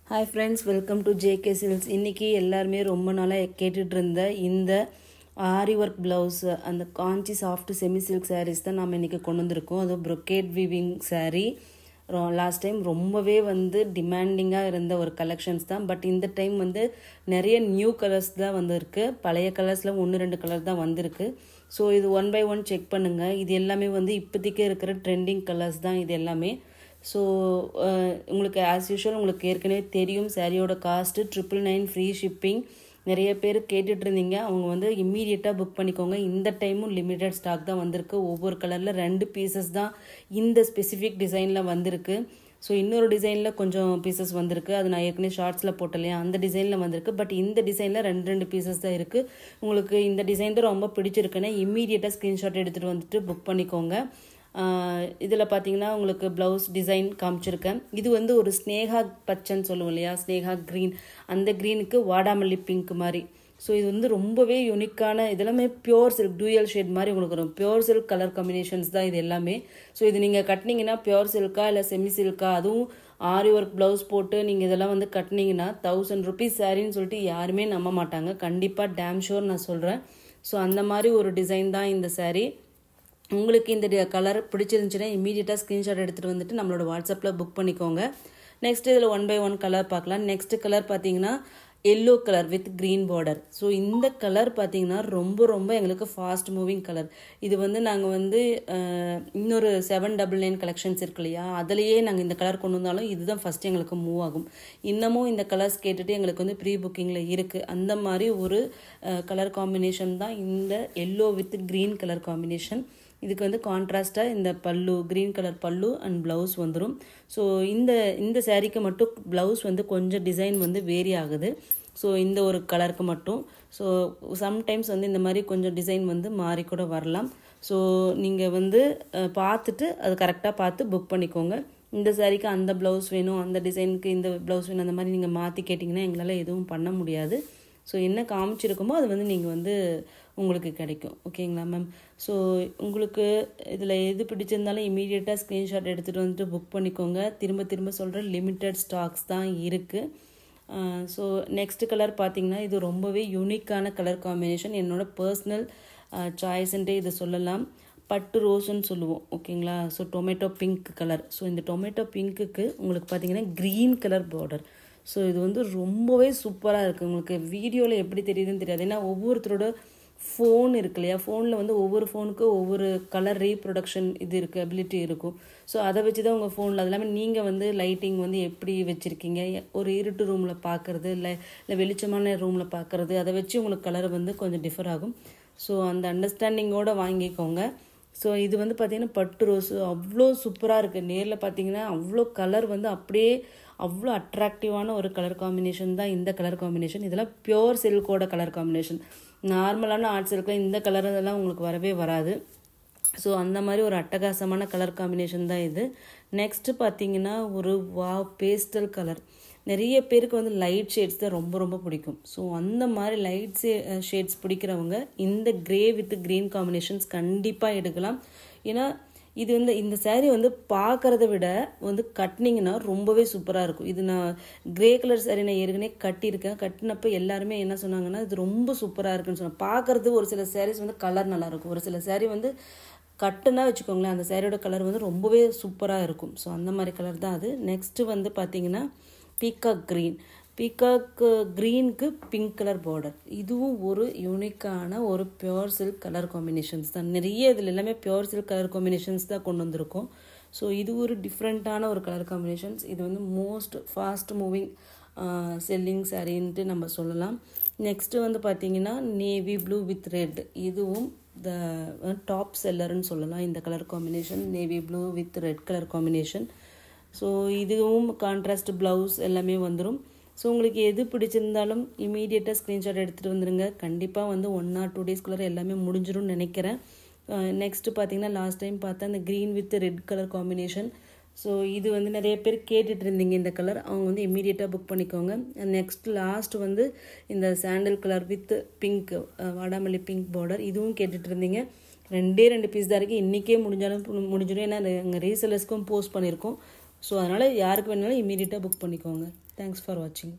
Hi friends, welcome to JK Silks. இன்னைக்கு எல்லாருமே ரொம்ப நாளா கேட்டுட்டு இருந்த இந்த ஆரி ஒர்க் பிளவுஸ் அந்த காஞ்சி சாஃப்ட் செமி சில்க் sarees தான் நாம இன்னைக்கு கொண்டு வந்திருக்கோம். அது brocade weaving saree. Last time ரொம்பவே டிமாண்டிங்காக இருந்த ஒரு கலெக்ஷன்ஸ் தான். பட் இந்த டைம் நிறைய நியூ கலர்ஸ் தான் வந்திருக்கு. பழைய கலர்ஸில் 1-2 கலர் தான் வந்திருக்கு. ஸோ இது 1 by 1 செக் பண்ணுங்கள். இது எல்லாமே இப்போதைக்கு இருக்கிற ட்ரெண்டிங் கலர்ஸ் தான் இது எல்லாமே. ஸோ உங்களுக்கு ஆஸ் யூஷுவல் உங்களுக்கு ஏற்கனவே தெரியும் சாரியோட காஸ்ட்டு 999 ஃப்ரீ ஷிப்பிங். நிறைய பேர் கேட்டுட்டு இருந்தீங்க, அவங்க இம்மீடியட்டாக புக் பண்ணிக்கோங்க. இந்த டைமும் லிமிட்டட் ஸ்டாக் தான் வந்திருக்கு. ஒவ்வொரு கலரில் 2 பீசஸ் தான் இந்த ஸ்பெசிஃபிக் டிசைனில் வந்திருக்கு. ஸோ இன்னொரு டிசைனில் கொஞ்சம் பீசஸ் வந்திருக்கு, அது நான் ஏற்கனவே ஷார்ட்ஸில் போட்டலையா, அந்த டிசைனில் வந்திருக்கு. பட் இந்த டிசைனில் 2 பீசஸ் தான் இருக்குது. உங்களுக்கு இந்த டிசைன் தான் ரொம்ப பிடிச்சிருக்குன்னா இம்மீடியட்டாக ஸ்க்ரீன்ஷாட் எடுத்துகிட்டு புக் பண்ணிக்கோங்க. இதில் பார்த்தீங்கன்னா உங்களுக்கு ப்ளவுஸ் டிசைன் காமிச்சிருக்கேன். இது ஒரு ஸ்னேகா பச்சைன்னு சொல்லுவோம் இல்லையா, ஸ்னேகா க்ரீன், அந்த க்ரீனுக்கு வாடாமல்லி பிங்க் மாதிரி. ஸோ இது ரொம்பவே யூனிக்கான, இதெல்லாமே பியோர் சில்க் டூயல் ஷேட் மாதிரி உங்களுக்கு வரும். பியோர் சில்க் கலர் காம்பினேஷன்ஸ் தான் இது எல்லாமே. ஸோ இது நீங்கள் கட்டினீங்கன்னா பியோர் சில்கா இல்லை செமி சில்கா, அதுவும் ஆரி ஒர்க் ப்ளவுஸ் போட்டு நீங்கள் இதெல்லாம் கட்டினீங்கன்னா 1000 rupees சாரின்னு சொல்லிட்டு யாருமே நம்ப மாட்டாங்க. கண்டிப்பாக டேம் ஷோர் நான் சொல்கிறேன். ஸோ அந்த மாதிரி ஒரு டிசைன் தான் இந்த சாரீ. உங்களுக்கு இந்த கலர் பிடிச்சிருந்துச்சுன்னா இமீடியட்டாக ஸ்க்ரீன்ஷாட் எடுத்துகிட்டு நம்மளோட வாட்ஸ்அப்பில் புக் பண்ணிக்கோங்க. நெக்ஸ்ட் இதில் 1 by 1 கலர் பார்க்கலாம். நெக்ஸ்ட் கலர் பார்த்தீங்கன்னா yellow colour with green border. So இந்த கலர் பார்த்தீங்கன்னா ரொம்ப எங்களுக்கு ஃபாஸ்ட் மூவிங் கலர். இது நாங்கள் இன்னொரு 799 கலெக்ஷன்ஸ் இருக்கு இல்லையா, அதுலேயே நாங்கள் இந்த கலர் கொண்டு வந்தாலும் இதுதான் ஃபஸ்ட்டு எங்களுக்கு மூவ் ஆகும். இன்னமும் இந்த கலர்ஸ் கேட்டுட்டு எங்களுக்கு ப்ரீ புக்கிங்கில் இருக்குது. அந்த மாதிரி ஒரு கலர் காம்பினேஷன் தான் இந்த yellow with green colour combination. இதுக்கு கான்ட்ராஸ்டாக இந்த பல்லு, க்ரீன் கலர் பல்லு அண்ட் ப்ளவுஸ் வந்துடும். ஸோ இந்த சாரீக்கு மட்டும் ப்ளவுஸ் கொஞ்சம் டிசைன் வேரி ஆகுது. ஸோ இந்த ஒரு கலருக்கு மட்டும். ஸோ சம்டைம்ஸ் இந்த மாதிரி கொஞ்சம் டிசைன் மாறி கூட வரலாம். ஸோ நீங்கள் பார்த்துட்டு அது கரெக்டாக பார்த்து புக் பண்ணிக்கோங்க. இந்த சாரீக்கு அந்த ப்ளவுஸ் வேணும், அந்த டிசைனுக்கு இந்த ப்ளவுஸ் வேணும், அந்த மாதிரி நீங்கள் மாற்றி கேட்டிங்கன்னா எங்களால் எதுவும் பண்ண முடியாது. ஸோ என்ன காமிச்சிருக்குமோ அது நீங்கள் உங்களுக்கு கிடைக்கும். ஓகேங்களா மேம்? ஸோ உங்களுக்கு இதில் எது பிடிச்சிருந்தாலும் இமீடியட்டாக ஸ்க்ரீன்ஷாட் எடுத்துகிட்டு புக் பண்ணிக்கோங்க. திரும்ப சொல்கிற லிமிட்டட் ஸ்டாக்ஸ் தான் இருக்குது. ஸோ நெக்ஸ்ட் கலர் பார்த்திங்கன்னா இது ரொம்பவே யூனிக்கான கலர் காம்பினேஷன். என்னோடய பர்சனல் சாய்ஸ்ன்ட்டு இதை சொல்லலாம். பட்டு ரோஸுன்னு சொல்லுவோம். ஓகேங்களா? So tomato pink colour. So இந்த டொமேட்டோ பிங்க்குக்கு உங்களுக்கு பார்த்திங்கன்னா க்ரீன் கலர் பார்டர். ஸோ இது ரொம்பவே சூப்பராக இருக்குது. உங்களுக்கு வீடியோவில் எப்படி தெரியுதுன்னு தெரியாது. ஏன்னா ஒவ்வொருத்தரோட ஃபோன் இருக்கு இல்லையா, ஃபோனில் ஒவ்வொரு ஃபோனுக்கு ஒவ்வொரு கலர் ரீப்ரொடக்ஷன் இது இருக்குது, அபிலிட்டி இருக்கும். ஸோ அதை வச்சு தான் உங்கள் ஃபோனில், அது இல்லாமல் நீங்கள் லைட்டிங் எப்படி வச்சுருக்கீங்க, ஒரு இருட்டு ரூமில் பார்க்குறது இல்லை வெளிச்சமான ரூமில் பார்க்குறது, அதை வச்சு உங்களுக்கு கலர் கொஞ்சம் டிஃபர் ஆகும். ஸோ அந்த அண்டர்ஸ்டாண்டிங்கோடு வாங்கிக்கோங்க. ஸோ இது பார்த்திங்கன்னா பட்டு ரோஸு அவ்வளோ சூப்பராக இருக்குது. நேரில் பார்த்தீங்கன்னா அவ்வளோ கலர் அப்படியே அவ்வளோ அட்ராக்டிவான ஒரு கலர் காம்பினேஷன் தான் இந்த கலர் காம்பினேஷன். இதெல்லாம் பியோர் சில்கோட கலர் காம்பினேஷன். நார்மலான ஆர்ட் சில்கில் இந்த கலர் இதெல்லாம் உங்களுக்கு வரவே வராது. ஸோ அந்த மாதிரி ஒரு அட்டகாசமான கலர் காம்பினேஷன் தான் இது. நெக்ஸ்ட்டு பார்த்தீங்கன்னா ஒரு பேஸ்டல் கலர். நிறைய பேருக்கு லைட் ஷேட்ஸ் தான் ரொம்ப பிடிக்கும். ஸோ அந்த மாதிரி லைட் ஷேட்ஸ் பிடிக்கிறவங்க இந்த கிரே வித் க்ரீன் காம்பினேஷன்ஸ் கண்டிப்பாக எடுக்கலாம். ஏன்னா இது இந்த சாரீ பார்க்குறத விட கட்டினீங்கன்னா ரொம்பவே சூப்பராக இருக்கும். இது நான் கிரே கலர் சாரீ நான் ஏற்கனவே கட்டியிருக்கேன். கட்டினப்போ எல்லாருமே என்ன சொன்னாங்கன்னா இது ரொம்ப சூப்பராக இருக்குன்னு சொன்னாங்க. பார்க்குறது ஒரு சில சாரீஸ் கலர் நல்லாயிருக்கும், ஒரு சில சாரீ கட்டுனா வச்சுக்கோங்களேன் அந்த சாரியோட கலர் ரொம்பவே சூப்பராக இருக்கும். ஸோ அந்த மாதிரி கலர் தான் அது. நெக்ஸ்ட்டு பார்த்தீங்கன்னா பீகாக் க்ரீன். பீகாக் க்ரீனுக்கு பிங்க் கலர் பார்டர். இதுவும் ஒரு யூனிக்கான ஒரு பியோர் சில்க் கலர் காம்பினேஷன்ஸ் தான். நிறைய இதில் எல்லாமே பியோர் சில்க் கலர் காம்பினேஷன்ஸ் தான் கொண்டு வந்திருக்கோம். ஸோ இது ஒரு டிஃப்ரெண்ட்டான ஒரு கலர் காம்பினேஷன்ஸ். இது மோஸ்ட் ஃபாஸ்ட் மூவிங் செல்லிங் சாரின்ட்டு நம்ம சொல்லலாம். நெக்ஸ்ட்டு பார்த்தீங்கன்னா நேவி ப்ளூ வித் ரெட். இதுவும் த டாப் செல்லர்னு சொல்லலாம் இந்த colour combination, navy blue with red colour combination. So இதுவும் கான்ட்ராஸ்ட் ப்ளவுஸ் எல்லாமே வந்துடும். ஸோ உங்களுக்கு எது பிடிச்சிருந்தாலும் இமீடியட்டாக ஸ்க்ரீன்ஷாட் எடுத்துகிட்டு வந்துடுங்க. கண்டிப்பாக 1 or 2 days எல்லாமே முடிஞ்சிடும்னு நினைக்கிறேன். நெக்ஸ்ட்டு பார்த்தீங்கன்னா லாஸ்ட் டைம் பார்த்தா அந்த green with red colour combination. So இது நிறைய பேர் கேட்டுட்டு இருந்தீங்க இந்த கலர், அவங்க இமீடியட்டாக புக் பண்ணிக்கோங்க. நெக்ஸ்ட் லாஸ்ட் இந்த சாண்டல் கலர் வித் பிங்க், வாடாமல்லி பிங்க் பார்டர். இதுவும் கேட்டுட்டு இருந்தீங்க. 2 பீஸ் தான் இருக்குது. இன்றைக்கே முடிஞ்சிடும். ஏன்னா எங்கள் ரீசெல்லர்ஸ்க்கும் போஸ்ட் பண்ணியிருக்கோம். ஸோ அதனால் யாருக்கு வேணாலும் இமீடியட்டாக புக் பண்ணிக்கோங்க. தேங்க்ஸ் ஃபார் வாட்சிங்.